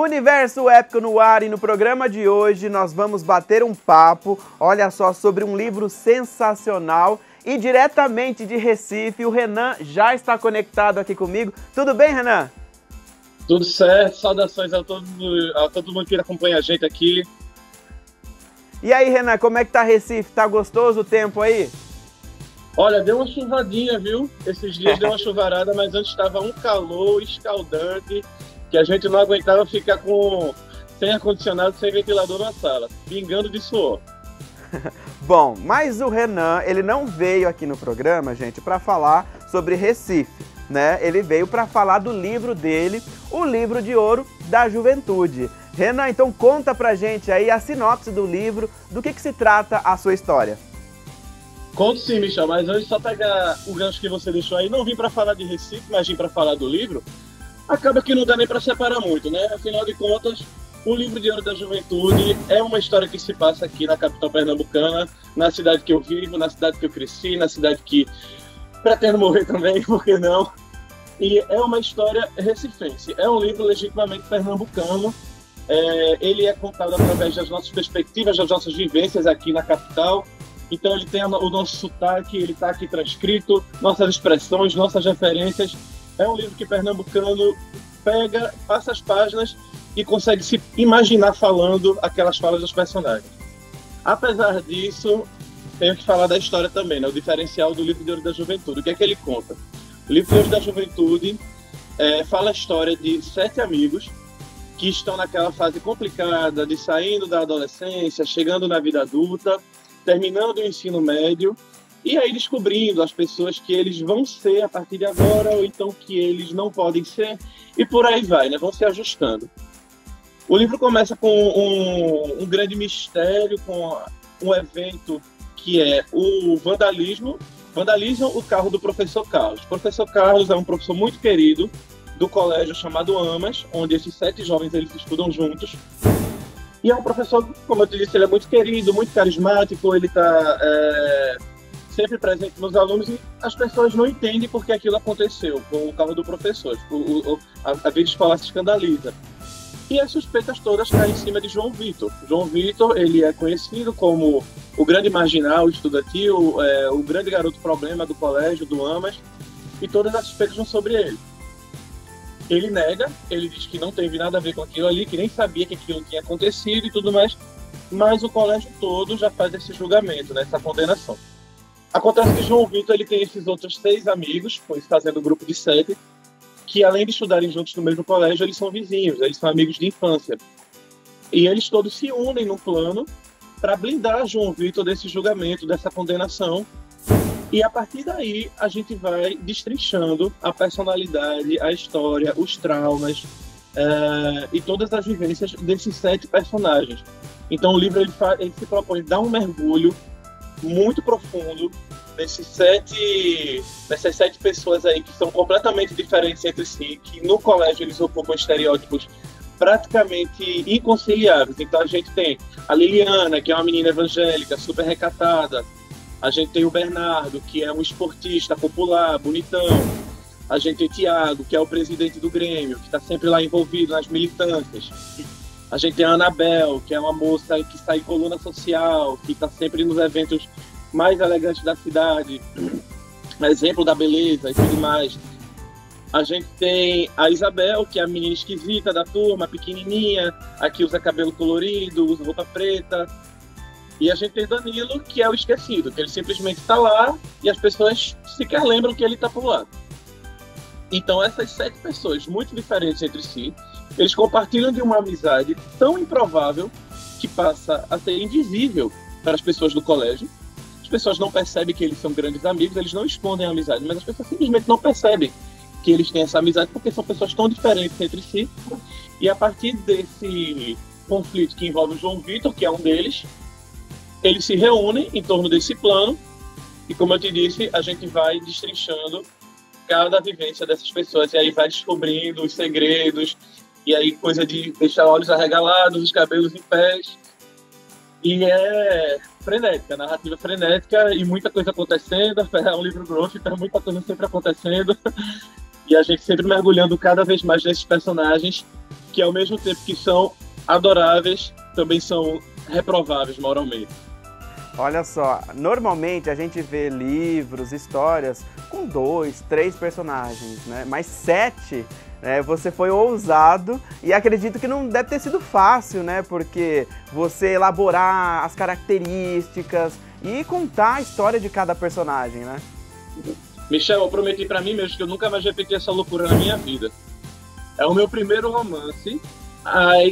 Universo Épico no ar, e no programa de hoje nós vamos bater um papo, olha só, sobre um livro sensacional e diretamente de Recife. O Renan já está conectado aqui comigo. Tudo bem, Renan? Tudo certo, saudações a todo mundo que acompanha a gente aqui. E aí, Renan, como é que tá Recife? Tá gostoso o tempo aí? Olha, deu uma chuvadinha, viu? Esses dias deu uma chuvarada, mas antes estava um calor escaldante, que a gente não aguentava ficar sem ar-condicionado, sem ventilador na sala, pingando de suor. Bom, mas o Renan, ele não veio aqui no programa, gente, para falar sobre Recife, né? Ele veio para falar do livro dele, O Livro de Ouro da Juventude. Renan, então conta pra gente aí a sinopse do livro, do que se trata a sua história. Conto sim, Michel, mas antes só pegar o gancho que você deixou aí, não vim para falar de Recife, mas vim para falar do livro. Acaba que não dá nem para separar muito, né? Afinal de contas, O Livro de Ouro da Juventude é uma história que se passa aqui na capital pernambucana, na cidade que eu vivo, na cidade que eu cresci, na cidade que pretendo morrer também, por que não? E é uma história recifense, é um livro legitimamente pernambucano. Ele é contado através das nossas perspectivas, das nossas vivências aqui na capital. Então ele tem o nosso sotaque, ele está aqui transcrito, nossas expressões, nossas referências. É um livro que pernambucano pega, passa as páginas e consegue se imaginar falando aquelas falas dos personagens. Apesar disso, tenho que falar da história também, né? O diferencial do Livro de Ouro da Juventude. O que é que ele conta? O Livro de Ouro da Juventude fala a história de 7 amigos que estão naquela fase complicada de saindo da adolescência, chegando na vida adulta, terminando o ensino médio, e aí descobrindo as pessoas que eles vão ser a partir de agora, ou então que eles não podem ser, e por aí vai, né? Vão se ajustando. O livro começa com um grande mistério, com um evento que é o vandalismo. Vandalizam o carro do professor Carlos. O professor Carlos é um professor muito querido do colégio chamado Amas, onde esses 7 jovens eles estudam juntos. E é um professor, como eu te disse, ele é muito querido, muito carismático, ele está sempre presente nos alunos, e as pessoas não entendem por que aquilo aconteceu com o carro do professor. A vida escolar se escandaliza. E as suspeitas todas caem em cima de João Vitor. João Vitor, ele é conhecido como o grande marginal estudantil, o grande garoto problema do colégio, do Amas, e todas as suspeitas vão sobre ele. Ele nega, ele diz que não teve nada a ver com aquilo ali, que nem sabia que aquilo tinha acontecido e tudo mais, mas o colégio todo já faz esse julgamento, né, essa condenação. Acontece que João Vitor ele tem esses outros 6 amigos, fazendo um grupo de 7, que além de estudarem juntos no mesmo colégio, eles são vizinhos, eles são amigos de infância. E eles todos se unem num plano para blindar João Vitor desse julgamento, dessa condenação. E a partir daí, a gente vai destrinchando a personalidade, a história, os traumas e todas as vivências desses 7 personagens. Então o livro ele se propõe dar um mergulho muito profundo nessas 7 pessoas aí que são completamente diferentes entre si, que no colégio eles ocupam estereótipos praticamente inconciliáveis. Então a gente tem a Liliana, que é uma menina evangélica, super recatada. A gente tem o Bernardo, que é um esportista popular, bonitão. A gente tem o Thiago, que é o presidente do Grêmio, que está sempre lá envolvido nas militâncias. A gente tem a Anabel, que é uma moça que sai em coluna social, que está sempre nos eventos mais elegantes da cidade, exemplo da beleza e tudo mais. A gente tem a Isabel, que é a menina esquisita da turma, pequenininha, a que usa cabelo colorido, usa roupa preta. E a gente tem Danilo, que é o esquecido, que ele simplesmente está lá e as pessoas sequer lembram que ele está por lá. Então essas 7 pessoas, muito diferentes entre si, eles compartilham de uma amizade tão improvável que passa a ser invisível para as pessoas do colégio. As pessoas não percebem que eles são grandes amigos, eles não escondem a amizade, mas as pessoas simplesmente não percebem que eles têm essa amizade porque são pessoas tão diferentes entre si. E a partir desse conflito que envolve o João Vitor, que é um deles, eles se reúnem em torno desse plano e, como eu te disse, a gente vai destrinchando cada vivência dessas pessoas e aí vai descobrindo os segredos e aí coisa de deixar olhos arregalados, os cabelos em pés. E é frenética, narrativa frenética e muita coisa acontecendo. É um livro grosso, então muita coisa sempre acontecendo. E a gente sempre mergulhando cada vez mais nesses personagens que ao mesmo tempo que são adoráveis, também são reprováveis moralmente. Olha só, normalmente a gente vê livros, histórias com 2, 3 personagens, né? Mas 7, né? Você foi ousado e acredito que não deve ter sido fácil, né? Porque você elaborar as características e contar a história de cada personagem, né? Michel, eu prometi pra mim mesmo que eu nunca mais repeti essa loucura na minha vida. É o meu primeiro romance.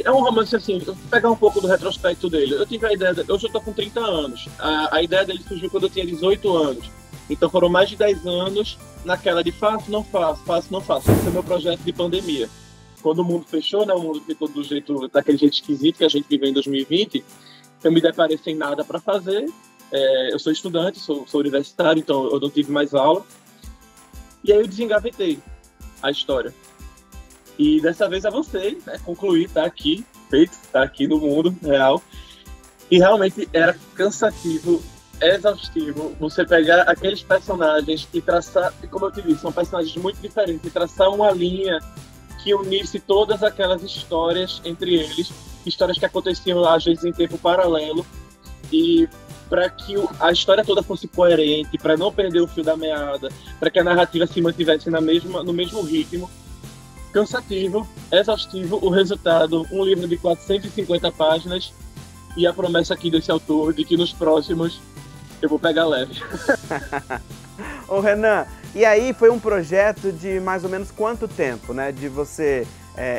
É um romance assim, vou pegar um pouco do retrospecto dele. Eu tive a ideia, hoje eu tô com 30 anos. A ideia dele surgiu quando eu tinha 18 anos. Então foram mais de 10 anos naquela de faço, não faço, faço, não faço. Esse é o meu projeto de pandemia. Quando o mundo fechou, né, o mundo ficou daquele jeito esquisito que a gente viveu em 2020, eu me deparei sem nada para fazer. Eu sou estudante, sou universitário, então eu não tive mais aula. E aí eu desengavetei a história. E dessa vez avancei, né? Concluí, tá aqui, feito, tá aqui no mundo real. E realmente era cansativo, exaustivo, você pegar aqueles personagens e traçar, como eu te disse, são personagens muito diferentes, e traçar uma linha que unisse todas aquelas histórias entre eles, histórias que aconteciam às vezes em tempo paralelo, e para que a história toda fosse coerente, para não perder o fio da meada, para que a narrativa se mantivesse no mesmo ritmo. Cansativo, exaustivo, o resultado, um livro de 450 páginas e a promessa aqui desse autor de que nos próximos eu vou pegar leve. Ô Renan, e aí foi um projeto de mais ou menos quanto tempo, né? De você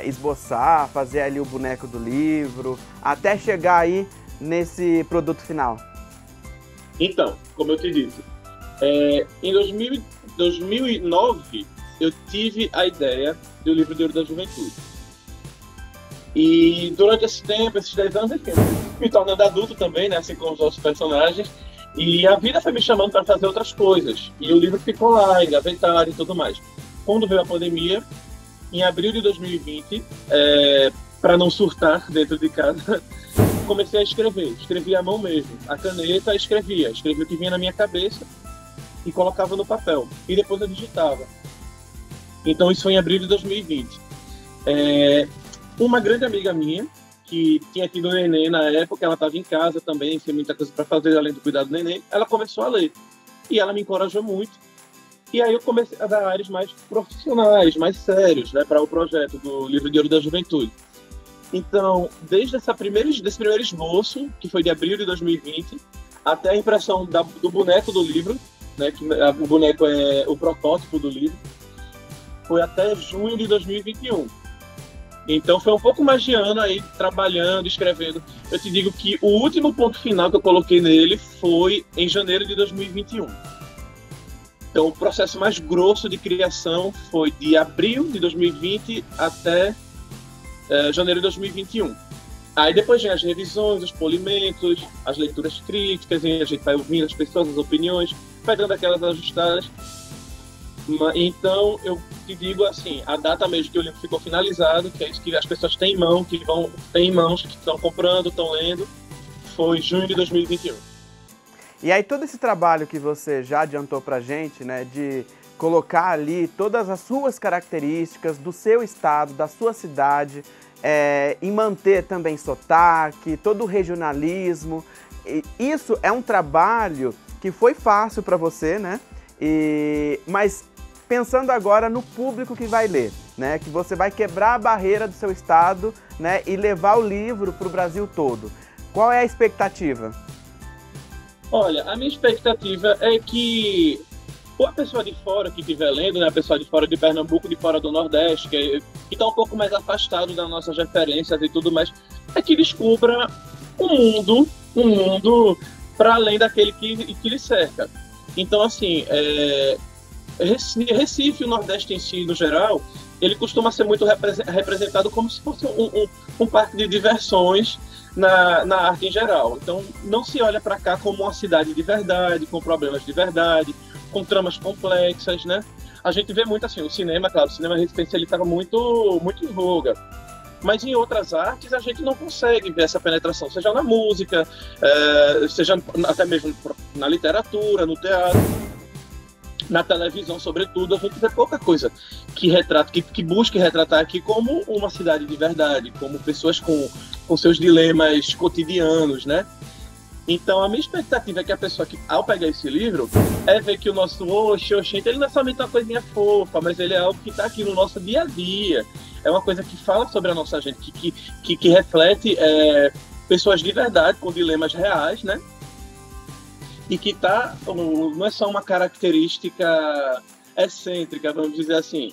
esboçar, fazer ali o boneco do livro, até chegar aí nesse produto final? Então, como eu te disse, em 2009 eu tive a ideia do Livro de Ouro da Juventude. E durante esse tempo, esses 10 anos, enfim, me tornando adulto também, né, assim como os outros personagens, e a vida foi me chamando para fazer outras coisas. E o livro ficou lá, engavetado e tudo mais. Quando veio a pandemia, em abril de 2020, para não surtar dentro de casa, comecei a escrever. Escrevi à mão mesmo, a caneta, escrevia o que vinha na minha cabeça e colocava no papel. E depois eu digitava. Então isso foi em abril de 2020. Uma grande amiga minha, que tinha tido o neném na época, ela estava em casa também, sem muita coisa para fazer além do cuidado do neném, ela começou a ler. E ela me encorajou muito. E aí eu comecei a dar áreas mais profissionais, mais sérios, né, para o projeto do Livro de Ouro da Juventude. Então, desde desse primeiro esboço, que foi de abril de 2020, até a impressão do boneco do livro, né, que o boneco é o protótipo do livro, foi até junho de 2021. Então foi um pouco mais de ano aí, trabalhando, escrevendo. Eu te digo que o último ponto final que eu coloquei nele foi em janeiro de 2021. Então o processo mais grosso de criação foi de abril de 2020 até janeiro de 2021. Aí depois vem as revisões, os polimentos, as leituras críticas, e a gente vai ouvindo as pessoas, as opiniões, vai dando aquelas ajustadas. Então, eu te digo assim, a data mesmo que o livro ficou finalizado, que é isso que as pessoas têm em mão, que estão comprando, estão lendo, foi junho de 2021. E aí todo esse trabalho que você já adiantou pra gente, né, de colocar ali todas as suas características do seu estado, da sua cidade, e manter também sotaque, todo o regionalismo, isso é um trabalho que foi fácil para você, né? Mas pensando agora no público que vai ler, né? Que você vai quebrar a barreira do seu estado, né? E levar o livro para o Brasil todo. Qual é a expectativa? Olha, a minha expectativa é que a pessoa de fora que estiver lendo, né? A pessoa de fora de Pernambuco, de fora do Nordeste, que está um pouco mais afastado das nossas referências e tudo mais, é que descubra um mundo para além daquele que lhe cerca. Então, assim, Recife, o Nordeste em si, no geral, ele costuma ser muito representado como se fosse um parque de diversões na arte em geral. Então, não se olha para cá como uma cidade de verdade, com problemas de verdade, com tramas complexas, né? A gente vê muito assim, o cinema, claro, o cinema recifense ele estava muito, muito em voga. Mas em outras artes a gente não consegue ver essa penetração, seja na música, seja até mesmo na literatura, no teatro. na televisão, sobretudo, a gente vê pouca coisa que retrata, que busque retratar aqui como uma cidade de verdade, como pessoas com seus dilemas cotidianos, né? Então, a minha expectativa é que a pessoa que, ao pegar esse livro, é ver que o nosso Oxente, ele não é somente uma coisinha fofa, mas ele é algo que está aqui no nosso dia a dia. É uma coisa que fala sobre a nossa gente, que reflete pessoas de verdade, com dilemas reais, né? E que não é só uma característica excêntrica, vamos dizer assim.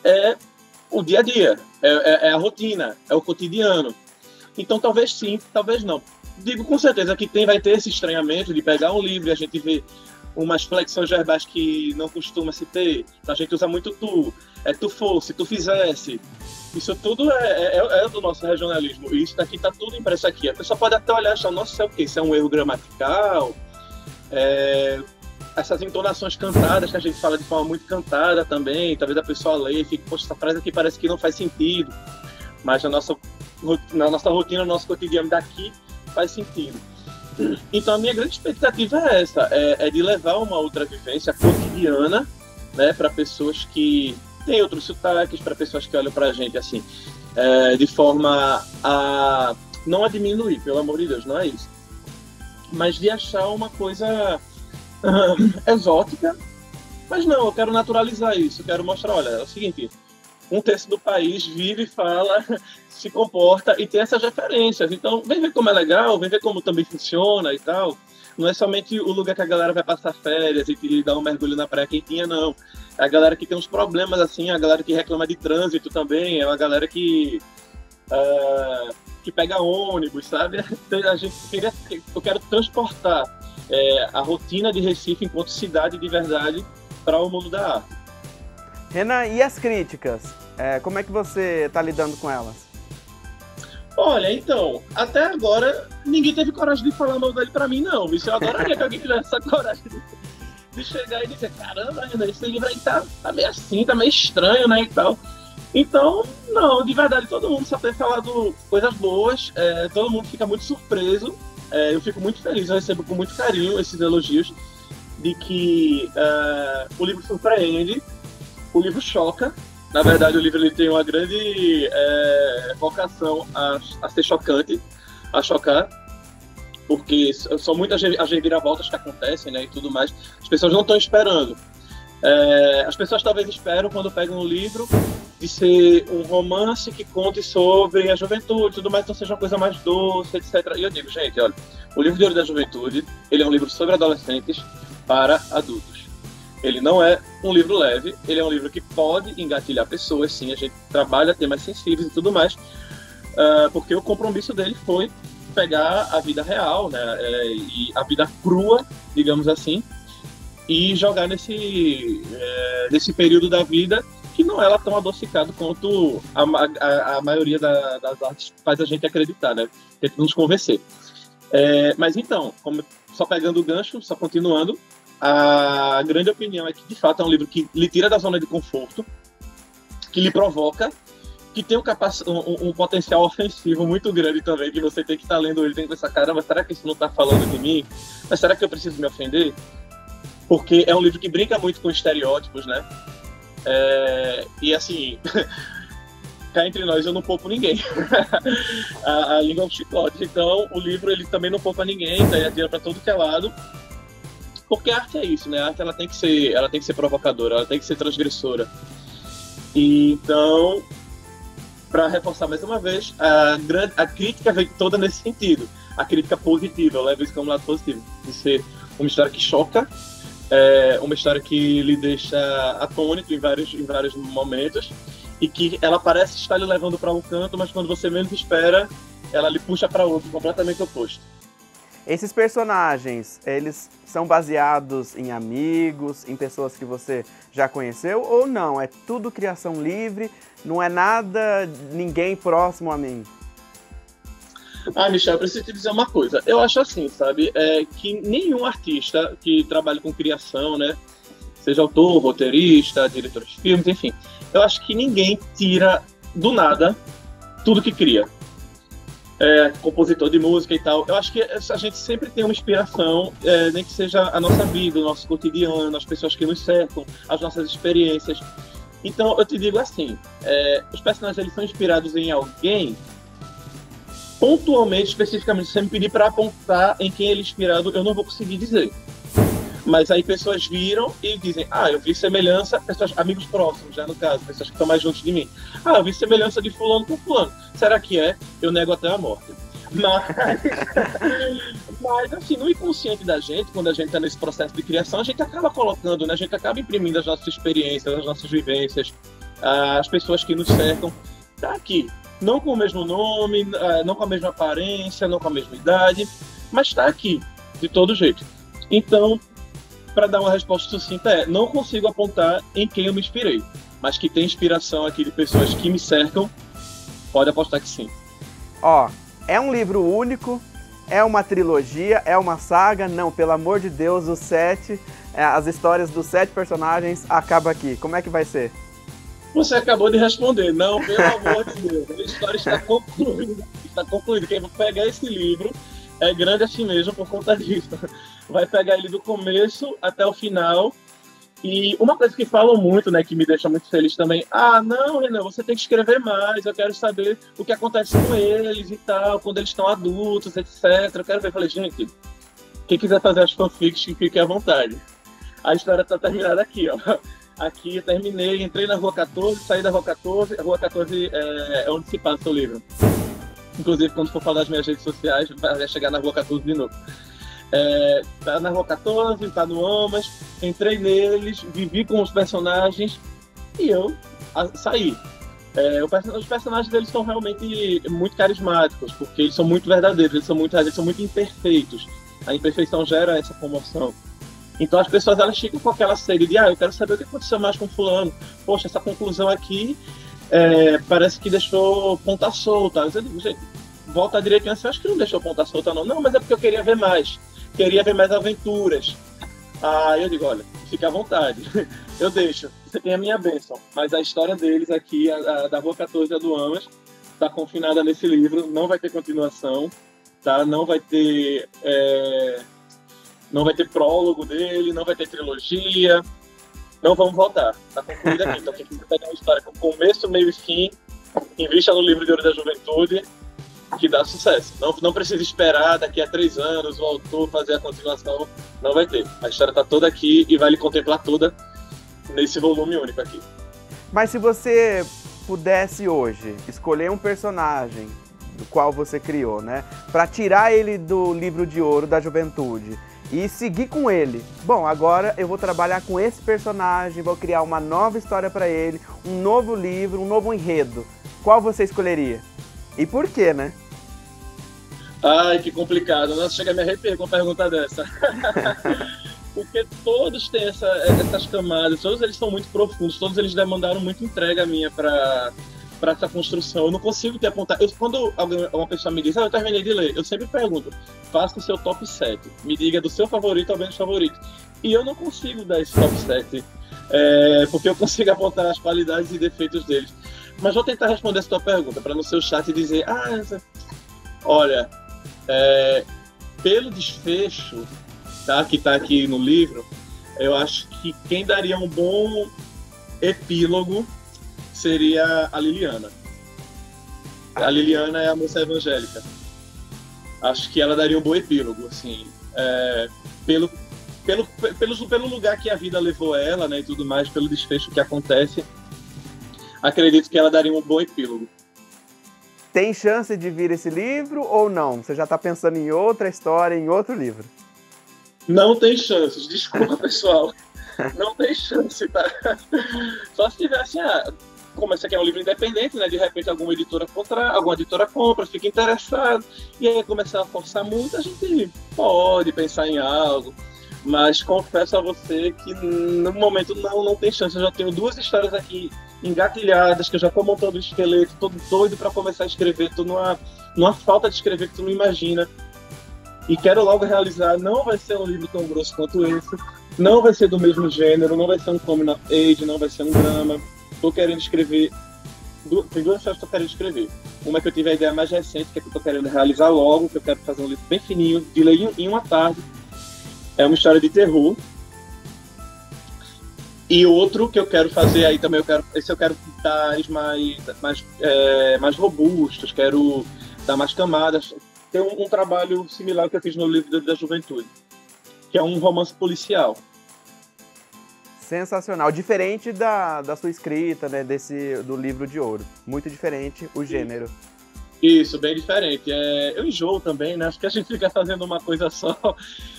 É o dia a dia, é a rotina, é o cotidiano. Então, talvez sim, talvez não. Digo com certeza que vai ter esse estranhamento de pegar um livro e a gente vê umas flexões verbais que não costuma se ter. A gente usa muito tu, tu fosse, tu fizesse. Isso tudo é do nosso regionalismo. E isso daqui está tudo impresso aqui. A pessoa pode até olhar e achar, nossa, isso é o quê? Isso é um erro gramatical? Essas entonações cantadas que a gente fala de forma muito cantada também, talvez a pessoa leia e fique, poxa, essa frase aqui parece que não faz sentido, mas na nossa rotina, no nosso cotidiano daqui faz sentido. Então a minha grande expectativa é essa, é de levar uma outra vivência cotidiana, né, para pessoas que têm outros sotaques, para pessoas que olham para a gente assim, de forma a não a diminuir, pelo amor de Deus, não é isso, mas de achar uma coisa exótica. Mas não, eu quero naturalizar isso, eu quero mostrar, olha, é o seguinte, 1/3 do país vive, fala, se comporta e tem essas referências. Então, vem ver como é legal, vem ver como também funciona e tal. Não é somente o lugar que a galera vai passar férias e dar um mergulho na praia quentinha, não. É a galera que tem uns problemas, assim, a galera que reclama de trânsito também, é uma galera que pega ônibus, sabe? Eu quero transportar a rotina de Recife enquanto cidade de verdade para o mundo da arte. Renan, e as críticas? Como é que você está lidando com elas? Olha, então, até agora ninguém teve coragem de falar mal dele pra mim, não. Eu adoraria que alguém tivesse essa coragem de chegar e dizer, caramba, Renan, esse livro aí tá meio assim, tá meio estranho, né, e tal. Então, não, de verdade, todo mundo só tem falado coisas boas, todo mundo fica muito surpreso, eu fico muito feliz, eu recebo com muito carinho esses elogios de que o livro surpreende, o livro choca. Na verdade, o livro ele tem uma grande vocação a ser chocante, a chocar, porque são muitas as reviravoltas que acontecem, né, e tudo mais. As pessoas não estão esperando. As pessoas talvez esperam, quando pegam um livro, de ser um romance que conte sobre a juventude e tudo mais, então seja uma coisa mais doce, etc. E eu digo, gente, olha, o Livro de Ouro da Juventude, ele é um livro sobre adolescentes para adultos. Ele não é um livro leve, ele é um livro que pode engatilhar pessoas, sim, a gente trabalha temas sensíveis e tudo mais, porque o compromisso dele foi pegar a vida real, né, e a vida crua, digamos assim, e jogar nesse período da vida que não é lá tão adocicado quanto a maioria das artes faz a gente acreditar, né, tenta nos convencer. Mas então, só pegando o gancho, só continuando, a grande opinião é que, de fato, é um livro que lhe tira da zona de conforto, que lhe provoca, que tem um potencial ofensivo muito grande também, que você tem que estar lendo ele, tem que pensar, caramba, será que isso não está falando de mim? Mas será que eu preciso me ofender? Porque é um livro que brinca muito com estereótipos, né? E assim, cá entre nós, eu não poupo ninguém. a língua é um chicote. Então, o livro ele também não poupa ninguém, tá? Ele atira para todo que é lado. Porque a arte é isso, né? A arte ela tem que ser provocadora, ela tem que ser transgressora. E, então, para reforçar mais uma vez, a crítica vem toda nesse sentido. A crítica positiva, eu levo isso como lado positivo. De ser uma história que choca, uma história que lhe deixa atônito em vários momentos, e que ela parece estar lhe levando para um canto, mas quando você menos espera, ela lhe puxa para outro, completamente oposto. Esses personagens, eles são baseados em amigos, em pessoas que você já conheceu ou não? É tudo criação livre, não é nada, ninguém próximo a mim? Michel, eu preciso te dizer uma coisa. Eu acho assim, sabe, que nenhum artista que trabalhe com criação, né, seja autor, roteirista, diretor de filmes, enfim, eu acho que ninguém tira do nada tudo que cria. compositor de música e tal. Eu acho que a gente sempre tem uma inspiração, nem que seja a nossa vida, o nosso cotidiano, as pessoas que nos cercam, as nossas experiências. Então, eu te digo assim, os personagens eles são inspirados em alguém, pontualmente, especificamente, se você me pedir para apontar em quem ele é inspirado, eu não vou conseguir dizer. Mas aí pessoas viram e dizem, eu vi semelhança, pessoas, amigos próximos, já no caso, pessoas que estão mais juntos de mim. Eu vi semelhança de fulano com fulano. Será que é? Eu nego até a morte. Mas assim, no inconsciente da gente, quando a gente está nesse processo de criação, a gente acaba colocando, né? A gente acaba imprimindo as nossas experiências, as nossas vivências, as pessoas que nos cercam. Tá aqui, não com o mesmo nome, não com a mesma aparência, não com a mesma idade, mas está aqui, de todo jeito. Então, para dar uma resposta sucinta não consigo apontar em quem eu me inspirei, mas que tem inspiração aqui de pessoas que me cercam, pode apostar que sim. É um livro único, é uma trilogia, é uma saga? Não, pelo amor de Deus, as histórias dos 7 personagens acabam aqui. Como é que vai ser? Você acabou de responder. Não, pelo amor de Deus. A história está concluída. Está concluída. Quem vai pegar esse livro é grande assim mesmo por conta disso. Vai pegar ele do começo até o final. E uma coisa que falam muito, né, que me deixa muito feliz também, não, Renan, você tem que escrever mais, eu quero saber o que acontece com eles e tal, quando eles estão adultos, etc. Eu quero ver. Eu falei, gente, quem quiser fazer as fanfics, que fique à vontade. A história está terminada aqui, ó. Aqui eu terminei, entrei na Rua 14, saí da Rua 14, a Rua 14 é onde se passa o livro. Inclusive, quando for falar das minhas redes sociais, vai chegar na Rua 14 de novo. Tá na Rua 14, tá no Amas, entrei neles, vivi com os personagens e eu saí. Os personagens deles são realmente muito carismáticos, porque eles são muito verdadeiros, eles são muito imperfeitos. A imperfeição gera essa comoção. Então as pessoas elas ficam com aquela sede de eu quero saber o que aconteceu mais com fulano. Poxa, essa conclusão aqui parece que deixou ponta solta. Eu digo, gente, volta direitinho assim, eu acho que não deixou ponta solta não. Não, mas é porque eu queria ver mais. Queria ver mais aventuras. Eu digo, olha, fique à vontade. Eu deixo, você tem a minha bênção. Mas a história deles aqui, a da Rua 14 e a do Amas, está confinada nesse livro, não vai ter continuação, tá? Não vai ter prólogo dele, não vai ter trilogia, não vamos voltar, tá concluído aqui. Então quem quiser pegar uma história com começo, meio e fim, invista no livro de Ouro da Juventude, que dá sucesso. Não precisa esperar daqui a 3 anos o autor fazer a continuação, não vai ter. A história tá toda aqui e vai lhe contemplar toda nesse volume único aqui. Mas se você pudesse hoje escolher um personagem do qual você criou, né, para tirar ele do livro de ouro da juventude e seguir com ele. Bom, agora eu vou trabalhar com esse personagem, vou criar uma nova história para ele, um novo livro, um novo enredo. Qual você escolheria? E por quê, né? Ai, que complicado. Nossa, chega a me arrepiar com uma pergunta dessa. Porque todos têm essas camadas, todos eles são muito profundos, todos eles demandaram muita entrega minha para essa construção. Eu não consigo te apontar. Quando uma pessoa me diz, eu terminei de ler, eu sempre pergunto, faça o seu top 7. Me diga do seu favorito ao menos favorito. E eu não consigo dar esse top 7, porque eu consigo apontar as qualidades e defeitos deles. Mas vou tentar responder essa tua pergunta, para no seu chat dizer, olha, pelo desfecho, tá, que está aqui no livro, eu acho que quem daria um bom epílogo seria a Liliana. A Liliana é a moça evangélica. Acho que ela daria um bom epílogo, assim, pelo lugar que a vida levou ela, né, e tudo mais, pelo desfecho que acontece, acredito que ela daria um bom epílogo. Tem chance de vir esse livro ou não? Você já está pensando em outra história, em outro livro? Não tem chances, desculpa pessoal. Não tem chance, tá? Só se tivesse, como esse aqui é um livro independente, né? De repente alguma editora compra, fica interessado, e aí começar a forçar muito, a gente pode pensar em algo. Mas confesso a você que no momento não tem chance. Eu já tenho 2 histórias aqui engatilhadas, que eu já estou montando o esqueleto, tô doido para começar a escrever, tô numa falta de escrever que tu não imagina. E quero logo realizar. Não vai ser um livro tão grosso quanto esse, não vai ser do mesmo gênero, não vai ser um coming of age, não vai ser um drama. Tô querendo escrever tem duas histórias que eu quero escrever. Uma é que eu tive a ideia mais recente, que é que eu tô querendo realizar logo, que eu quero fazer um livro bem fininho, de ler em uma tarde. É uma história de terror. E outro que eu quero fazer aí também, esse eu quero dar mais robustos, quero dar mais camadas. Tem um trabalho similar que eu fiz no livro da juventude, que é um romance policial. Sensacional. Diferente da sua escrita, né? Do livro de ouro. Muito diferente o gênero. Isso, bem diferente. Eu enjoo também, né? Acho que a gente fica fazendo uma coisa só,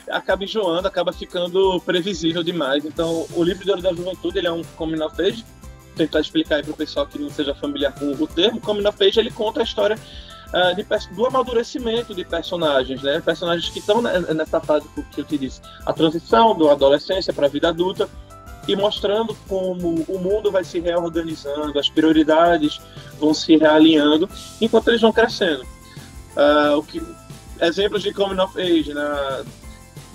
acaba enjoando, acaba ficando previsível demais. Então, o livro de ouro da juventude, ele é um coming of age. Vou tentar explicar aí para o pessoal que não seja familiar com o termo. O coming of age, ele conta a história do amadurecimento de personagens, né? Personagens que estão nessa fase que eu te disse, a transição da adolescência para a vida adulta, e mostrando como o mundo vai se reorganizando, as prioridades vão se realinhando enquanto eles vão crescendo. Exemplos de coming of age, né?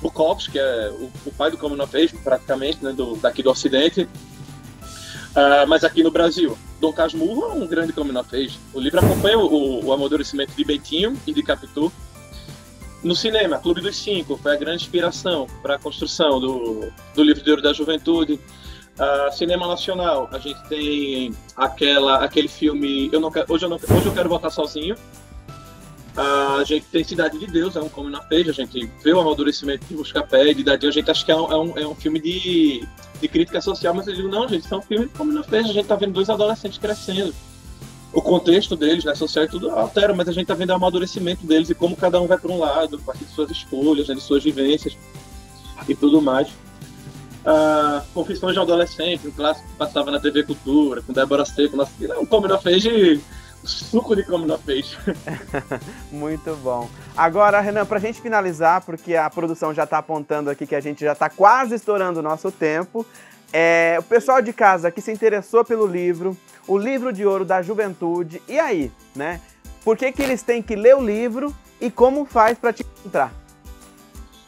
Bukowski, que é o pai do coming of age, praticamente, né? Daqui do Ocidente, mas aqui no Brasil. Dom Casmurro é um grande coming of age. O livro acompanha o amadurecimento de Bentinho e de Capitu. No cinema, Clube dos Cinco foi a grande inspiração para a construção do livro de ouro da juventude. Cinema nacional, a gente tem aquele filme Hoje Eu Quero Voltar Sozinho. A gente tem Cidade de Deus, é um coming of age, a gente vê o amadurecimento de Buscapé e de Dadinho. A gente acha que é um filme de crítica social, mas eu digo, não, gente, isso é um filme de coming of age. A gente está vendo dois adolescentes crescendo. O contexto deles, né, social e tudo altera, mas a gente está vendo o amadurecimento deles e como cada um vai para um lado, a partir de suas escolhas, né, de suas vivências e tudo mais. Confissões de um Adolescente, um clássico que passava na TV Cultura, com Débora Seco, um coming of age, suco de coming of age. Muito bom. Agora, Renan, para a gente finalizar, porque a produção já está apontando aqui que a gente já está quase estourando o nosso tempo, o pessoal de casa que se interessou pelo livro, o livro de ouro da juventude, e aí, né? Por que eles têm que ler o livro e como faz para te encontrar?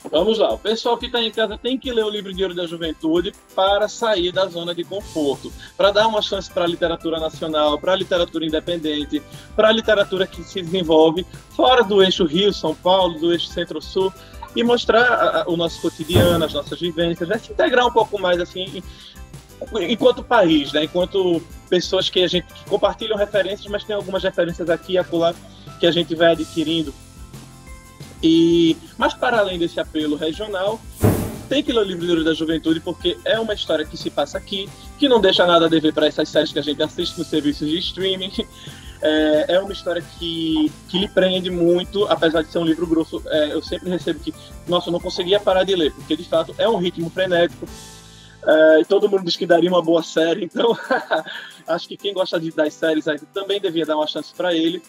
Vamos lá, o pessoal que está em casa tem que ler o livro de ouro da juventude para sair da zona de conforto, para dar uma chance para a literatura nacional, para a literatura independente, para a literatura que se desenvolve fora do eixo Rio-São Paulo, do eixo Centro-Sul, e mostrar o nosso cotidiano, as nossas vivências, né? Se integrar um pouco mais assim, enquanto país, né? Enquanto pessoas que compartilham referências, mas tem algumas referências aqui e acolá que a gente vai adquirindo. Mas para além desse apelo regional, tem que ler o livro de ouro da juventude, porque é uma história que se passa aqui, que não deixa nada a dever para essas séries que a gente assiste nos serviços de streaming. É uma história que lhe prende muito, apesar de ser um livro grosso. Eu sempre recebo que, nossa, eu não conseguia parar de ler, porque de fato é um ritmo frenético. E todo mundo diz que daria uma boa série, então acho que quem gosta das séries aí também devia dar uma chance para ele.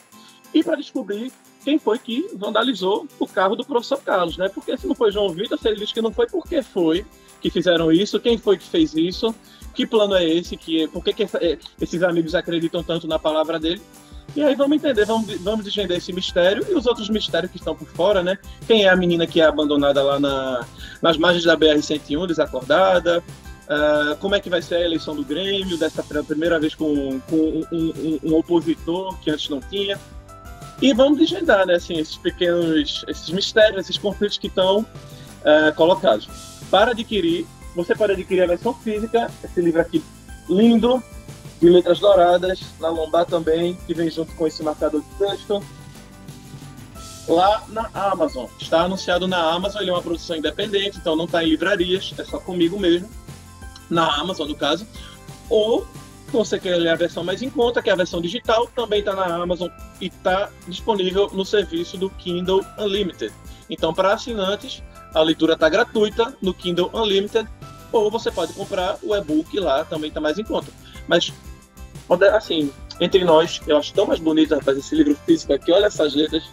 E para descobrir quem foi que vandalizou o carro do professor Carlos, né? Porque se não foi João Vitor, se ele diz que não foi, por que foi que fizeram isso? Quem foi que fez isso? Que plano é esse? Por que esses amigos acreditam tanto na palavra dele? E aí vamos entender, vamos desvendar esse mistério e os outros mistérios que estão por fora, né? Quem é a menina que é abandonada lá nas margens da BR-101, desacordada? Como é que vai ser a eleição do Grêmio, dessa primeira vez com um opositor que antes não tinha? E vamos desvendar, né, assim, esses mistérios, esses conflitos que estão colocados. Para adquirir, você pode adquirir a versão física, esse livro aqui lindo, de letras douradas, na lombar também, que vem junto com esse marcador de texto. Lá na Amazon. Está anunciado na Amazon, ele é uma produção independente, então não está em livrarias, é só comigo mesmo. Na Amazon, no caso. Ou, se você quer ler a versão mais em conta, que é a versão digital, também está na Amazon e está disponível no serviço do Kindle Unlimited. Então, para assinantes, a leitura está gratuita no Kindle Unlimited, ou você pode comprar o e-book lá, também está mais em conta. Mas, assim, entre nós, eu acho tão mais bonito, rapaz, esse livro físico aqui, olha essas letras.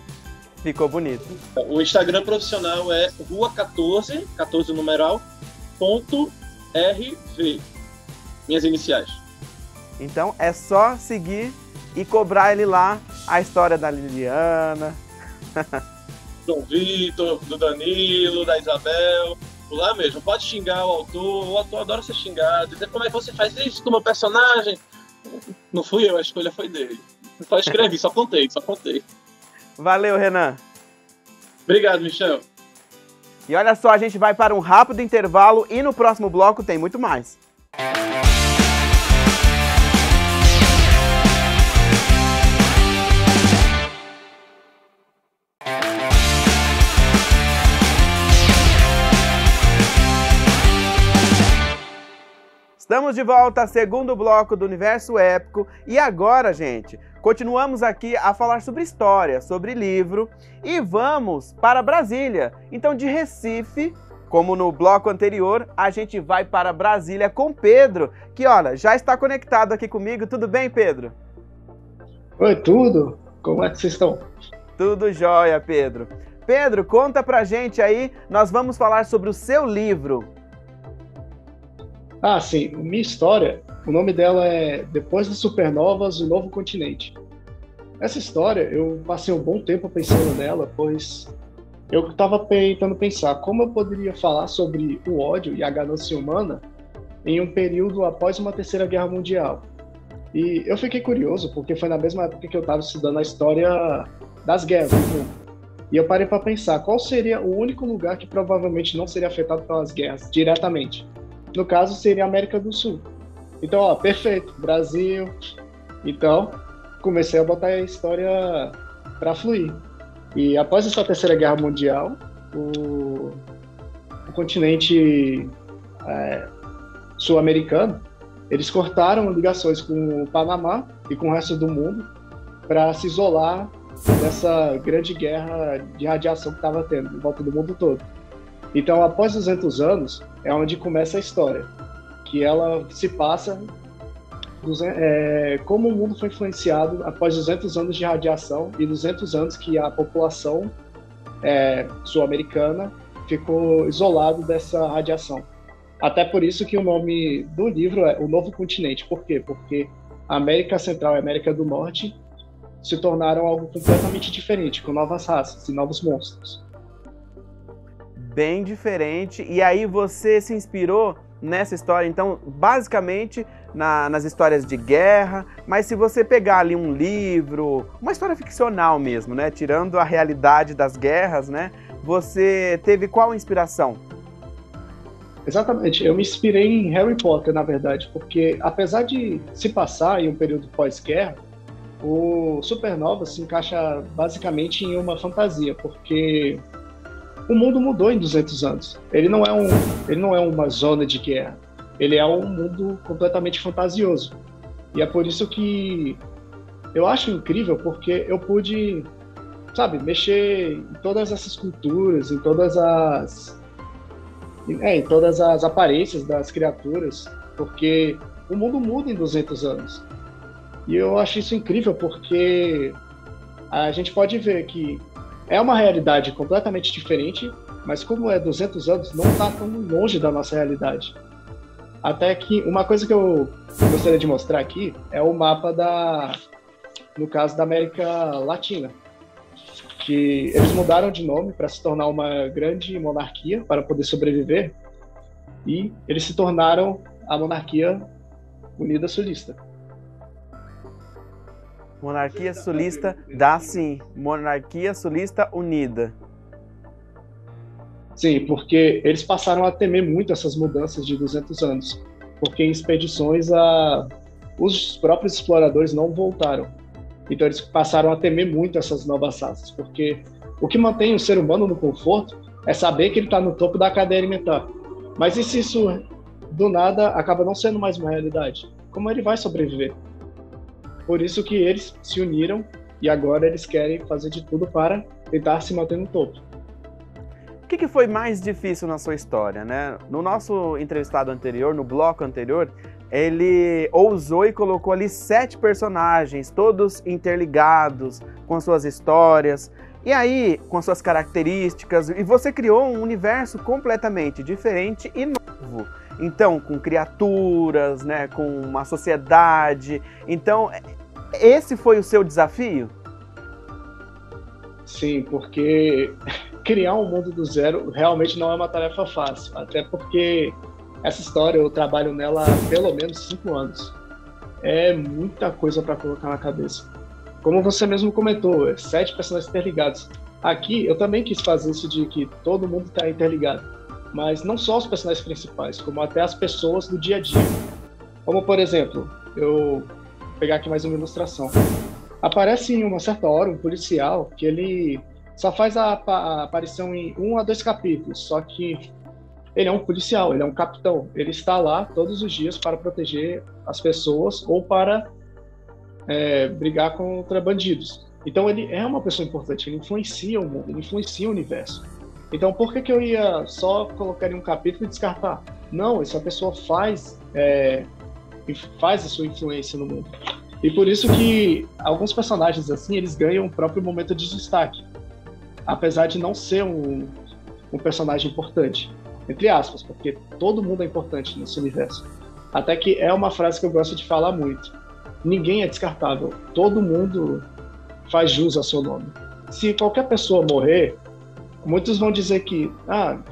Ficou bonito. O Instagram profissional é rua14, 14 numeral, .rv, minhas iniciais. Então é só seguir e cobrar ele lá a história da Liliana. Do Vitor, do Danilo, da Isabel, lá mesmo. Pode xingar o autor adora ser xingado, dizer como é que você faz isso com o meu personagem. Não fui eu, a escolha foi dele. Só escrevi, só contei. Valeu, Renan. Obrigado, Michel. E olha só, a gente vai para um rápido intervalo e no próximo bloco tem muito mais. Estamos de volta, segundo bloco do Universo Épico. E agora, gente, continuamos aqui a falar sobre história, sobre livro. E vamos para Brasília. Então, de Recife, como no bloco anterior, a gente vai para Brasília com Pedro, que, olha, já está conectado aqui comigo. Tudo bem, Pedro? Oi, tudo? Como é que vocês estão? Tudo jóia, Pedro. Pedro, conta pra gente aí, nós vamos falar sobre o seu livro. Ah, sim. Minha história, o nome dela é Depois das Supernovas, o Novo Continente. Essa história, eu passei um bom tempo pensando nela, pois eu estava tentando pensar como eu poderia falar sobre o ódio e a ganância humana em um período após uma Terceira Guerra Mundial. E eu fiquei curioso, porque foi na mesma época que eu estava estudando a história das guerras do mundo. E eu parei para pensar, qual seria o único lugar que provavelmente não seria afetado pelas guerras diretamente? No caso, seria a América do Sul. Então, ó, perfeito, Brasil. Então, comecei a botar a história para fluir. E após essa Terceira Guerra Mundial, o continente sul-americano, eles cortaram ligações com o Panamá e com o resto do mundo para se isolar dessa grande guerra de radiação que estava tendo em volta do mundo todo. Então, após 200 anos, é onde começa a história, que ela se passa como o mundo foi influenciado após 200 anos de radiação e 200 anos que a população sul-americana ficou isolado dessa radiação. Até por isso que o nome do livro é O Novo Continente. Por quê? Porque a América Central e a América do Norte se tornaram algo completamente diferente, com novas raças e novos monstros. Bem diferente. E aí você se inspirou nessa história, então, basicamente nas histórias de guerra, mas se você pegar ali um livro, uma história ficcional mesmo, né, tirando a realidade das guerras, né, você teve qual inspiração? Exatamente, eu me inspirei em Harry Potter, na verdade, porque apesar de se passar em um período pós-guerra, o Supernova se encaixa basicamente em uma fantasia, porque o mundo mudou em 200 anos. Ele não é uma zona de guerra. Ele é um mundo completamente fantasioso. E é por isso que eu acho incrível, porque eu pude, sabe, mexer em todas essas culturas, em todas as aparências das criaturas, porque o mundo muda em 200 anos. E eu acho isso incrível, porque a gente pode ver que é uma realidade completamente diferente, mas como é 200 anos, não está tão longe da nossa realidade. Até que uma coisa que eu gostaria de mostrar aqui é o mapa no caso da América Latina, que eles mudaram de nome para se tornar uma grande monarquia para poder sobreviver, e eles se tornaram a Monarquia Unida Sulista. Monarquia Sulista dá sim, Monarquia Sulista Unida. Sim, porque eles passaram a temer muito essas mudanças de 200 anos, porque em expedições os próprios exploradores não voltaram. Então eles passaram a temer muito essas novas raças, porque o que mantém o ser humano no conforto é saber que ele está no topo da cadeia alimentar. Mas e se isso, do nada, acaba não sendo mais uma realidade? Como ele vai sobreviver? Por isso que eles se uniram e agora eles querem fazer de tudo para tentar se manter no topo. O que foi mais difícil na sua história, né? No nosso entrevistado anterior, no bloco anterior, ele ousou e colocou ali 7 personagens, todos interligados, com suas histórias, e aí, com suas características, e você criou um universo completamente diferente e novo. Então, com criaturas, né, com uma sociedade. Então, esse foi o seu desafio? Sim, porque criar um mundo do zero realmente não é uma tarefa fácil. Até porque essa história eu trabalho nela há pelo menos 5 anos. é muita coisa para colocar na cabeça. Como você mesmo comentou, 7 personagens interligados. Aqui, eu também quis fazer isso de que todo mundo está interligado. Mas não só os personagens principais, como até as pessoas do dia a dia. Como, por exemplo, eu vou pegar aqui mais uma ilustração. Aparece em uma certa hora um policial que ele só faz a aparição em 1 a 2 capítulos, só que ele é um policial, ele é um capitão. Ele está lá todos os dias para proteger as pessoas ou para brigar contra bandidos. Então ele é uma pessoa importante, ele influencia o mundo, ele influencia o universo. Então por que eu ia só colocar em um capítulo e descartar? Não, essa pessoa faz a sua influência no mundo. E por isso que alguns personagens assim, eles ganham o próprio momento de destaque, apesar de não ser um personagem importante, entre aspas, porque todo mundo é importante nesse universo. Até que é uma frase que eu gosto de falar muito. Ninguém é descartável, todo mundo faz jus ao seu nome. Se qualquer pessoa morrer, muitos vão dizer que,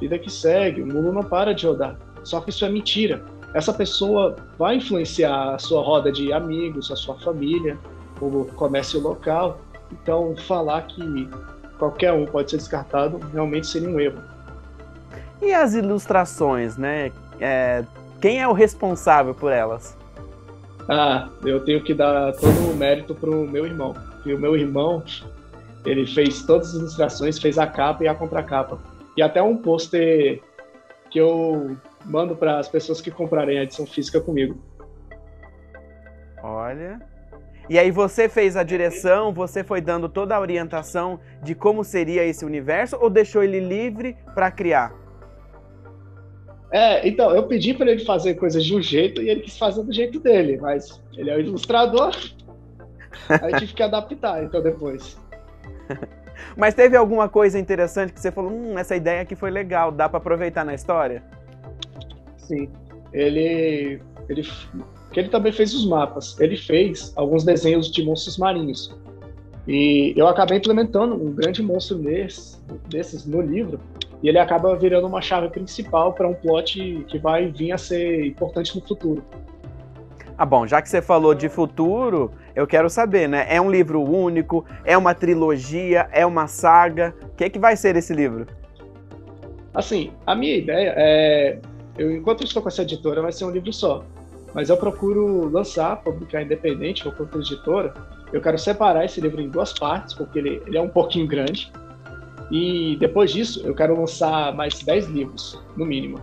vida que segue, o mundo não para de rodar. Só que isso é mentira. Essa pessoa vai influenciar a sua roda de amigos, a sua família, o comércio local. Então, falar que qualquer um pode ser descartado realmente seria um erro. E as ilustrações, né? Quem é o responsável por elas? Eu tenho que dar todo o mérito pro meu irmão. E o meu irmão, ele fez todas as ilustrações, fez a capa e a contracapa. E até um pôster que eu mando para as pessoas que comprarem a edição física comigo. Olha. E aí você fez a direção, você foi dando toda a orientação de como seria esse universo ou deixou ele livre para criar? Então, eu pedi para ele fazer coisas de um jeito e ele quis fazer do jeito dele, mas ele é o ilustrador, aí eu tive que adaptar, então depois. Mas teve alguma coisa interessante que você falou, essa ideia aqui foi legal, dá para aproveitar na história? Sim, ele também fez os mapas, ele fez alguns desenhos de monstros marinhos. E eu acabei implementando um grande monstro desses no livro, e ele acaba virando uma chave principal para um plot que vai vir a ser importante no futuro. Bom, já que você falou de futuro, eu quero saber, né? É um livro único? É uma trilogia? É uma saga? O que vai ser esse livro? Assim, a minha ideia enquanto eu estou com essa editora, vai ser um livro só. Mas eu procuro lançar, publicar independente ou com outra editora. Eu quero separar esse livro em 2 partes, porque ele é um pouquinho grande. E depois disso, eu quero lançar mais 10 livros, no mínimo.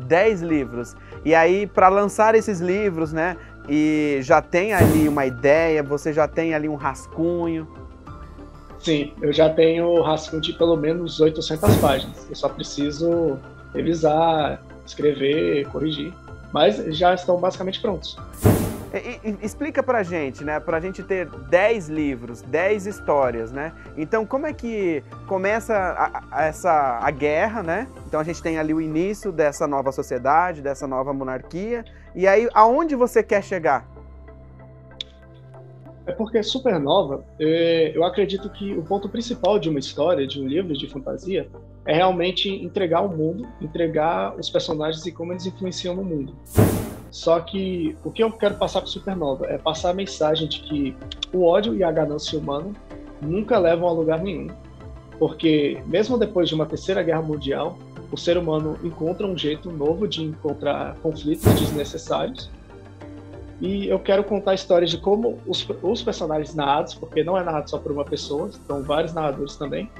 10 livros. E aí, para lançar esses livros, né? E já tem ali uma ideia, você já tem ali um rascunho? Sim, eu já tenho o rascunho de pelo menos 800 páginas. Eu só preciso revisar, escrever, corrigir. Mas já estão basicamente prontos. Explica pra gente, né? Pra gente ter 10 livros, 10 histórias, né? Então, como é que começa a guerra, né? Então, a gente tem ali o início dessa nova sociedade, dessa nova monarquia. E aí, aonde você quer chegar? É porque Supernova, eu acredito que o ponto principal de uma história, de um livro de fantasia, é realmente entregar o mundo, entregar os personagens e como eles influenciam no mundo. Só que o que eu quero passar com Supernova é passar a mensagem de que o ódio e a ganância humana nunca levam a lugar nenhum. Porque mesmo depois de uma terceira guerra mundial, o ser humano encontra um jeito novo de encontrar conflitos desnecessários. E eu quero contar histórias de como os personagens narrados, porque não é narrado só por uma pessoa, são vários narradores também,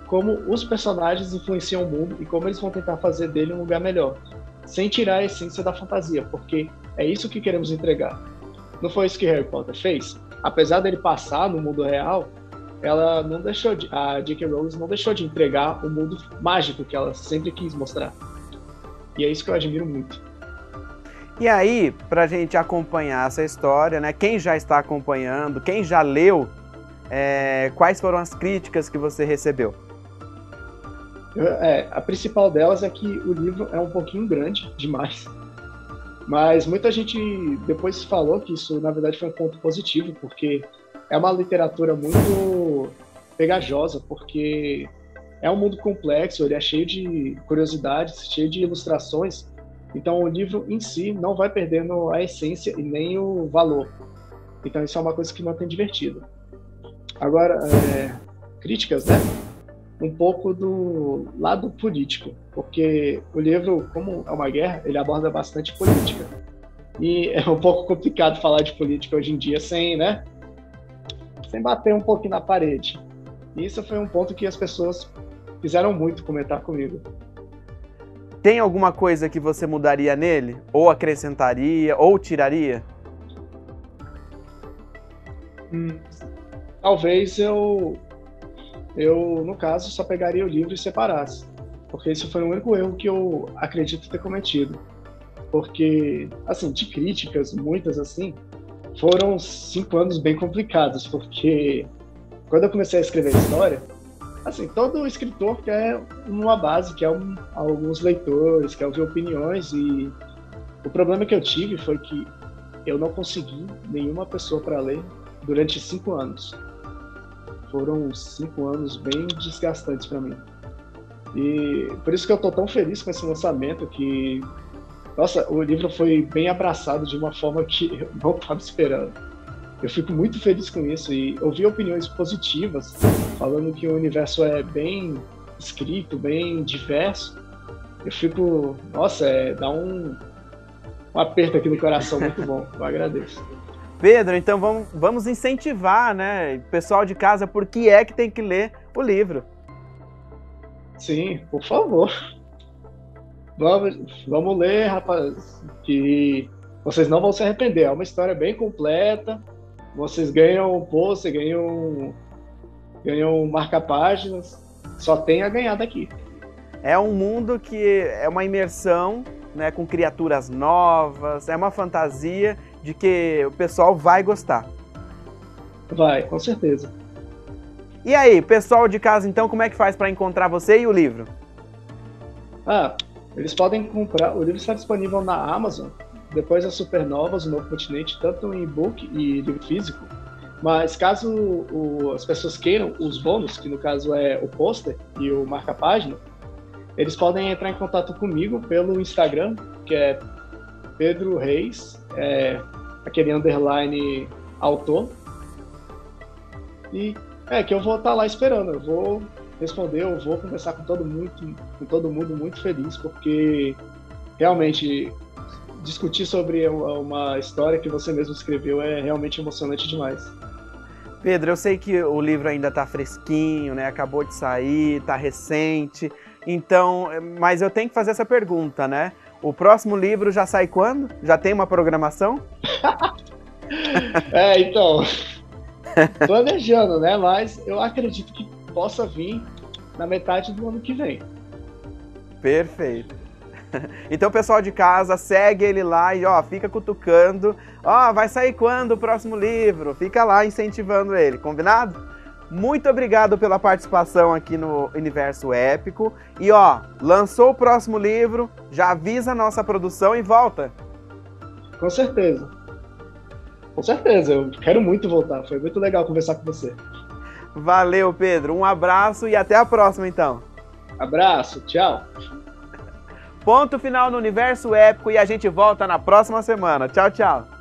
como os personagens influenciam o mundo e como eles vão tentar fazer dele um lugar melhor, sem tirar a essência da fantasia, porque é isso que queremos entregar. Não foi isso que Harry Potter fez? Apesar dele passar no mundo real, a J.K. Rowling não deixou de entregar o mundo mágico que ela sempre quis mostrar. E é isso que eu admiro muito. E aí, pra gente acompanhar essa história, né? Quem já está acompanhando, quem já leu, quais foram as críticas que você recebeu? A principal delas é que o livro é um pouquinho grande demais. Mas muita gente depois falou que isso, na verdade, foi um ponto positivo, porque é uma literatura muito pegajosa, porque é um mundo complexo, ele é cheio de curiosidades, cheio de ilustrações, Então o livro em si não vai perdendo a essência e nem o valor. Então isso é uma coisa que mantém divertido. Agora, críticas, né? Um pouco do lado político, porque o livro, como é uma guerra, ele aborda bastante política. E é um pouco complicado falar de política hoje em dia sem, né? Sem bater um pouquinho na parede. E isso foi um ponto que as pessoas quiseram muito comentar comigo. Tem alguma coisa que você mudaria nele? Ou acrescentaria, ou tiraria? Talvez eu, no caso, só pegaria o livro e separasse. Porque esse foi o único erro que eu acredito ter cometido. Porque, assim, de críticas, muitas assim, foram 5 anos bem complicados. Porque quando eu comecei a escrever história, assim, todo escritor quer uma base, quer alguns leitores, quer ouvir opiniões. E o problema que eu tive foi que eu não consegui nenhuma pessoa para ler durante 5 anos. Foram 5 anos bem desgastantes para mim. E por isso que eu tô tão feliz com esse lançamento, que, nossa, o livro foi bem abraçado de uma forma que eu não estava esperando. Eu fico muito feliz com isso e ouvi opiniões positivas, falando que o universo é bem escrito, bem diverso. Eu fico, nossa, dá um aperto aqui no coração muito bom, eu agradeço. Pedro, então vamos incentivar, né, o pessoal de casa, por que é que tem que ler o livro. Sim, por favor. Vamos ler, rapaz, que vocês não vão se arrepender. É uma história bem completa. Vocês ganham pôster, ganham marca-páginas. Só tem a ganhar daqui. É um mundo que é uma imersão, né, com criaturas novas, é uma fantasia de que o pessoal vai gostar. Vai, com certeza. E aí, pessoal de casa, então, como é que faz para encontrar você e o livro? Eles podem comprar. O livro está disponível na Amazon, depois das Supernovas, o Novo Continente, tanto em e-book e livro físico. Mas caso as pessoas queiram os bônus, que no caso é o pôster e o marca-página, eles podem entrar em contato comigo pelo Instagram, que é Pedro Reis, aquele underline autor. E que eu vou estar lá esperando, eu vou responder, eu vou conversar com todo mundo muito feliz, porque realmente discutir sobre uma história que você mesmo escreveu é realmente emocionante demais. Pedro, eu sei que o livro ainda está fresquinho, né? Acabou de sair, está recente, então, mas eu tenho que fazer essa pergunta, né? O próximo livro já sai quando? Já tem uma programação? Então, planejando, né? Mas eu acredito que possa vir na metade do ano que vem. Perfeito. Então, pessoal de casa, segue ele lá e fica cutucando. Vai sair quando o próximo livro? Fica lá incentivando ele, combinado? Muito obrigado pela participação aqui no Universo Épico. E lançou o próximo livro, já avisa a nossa produção e volta. Com certeza. Com certeza, eu quero muito voltar. Foi muito legal conversar com você. Valeu, Pedro. Um abraço e até a próxima, então. Abraço, tchau. Ponto final no Universo Épico e a gente volta na próxima semana. Tchau, tchau.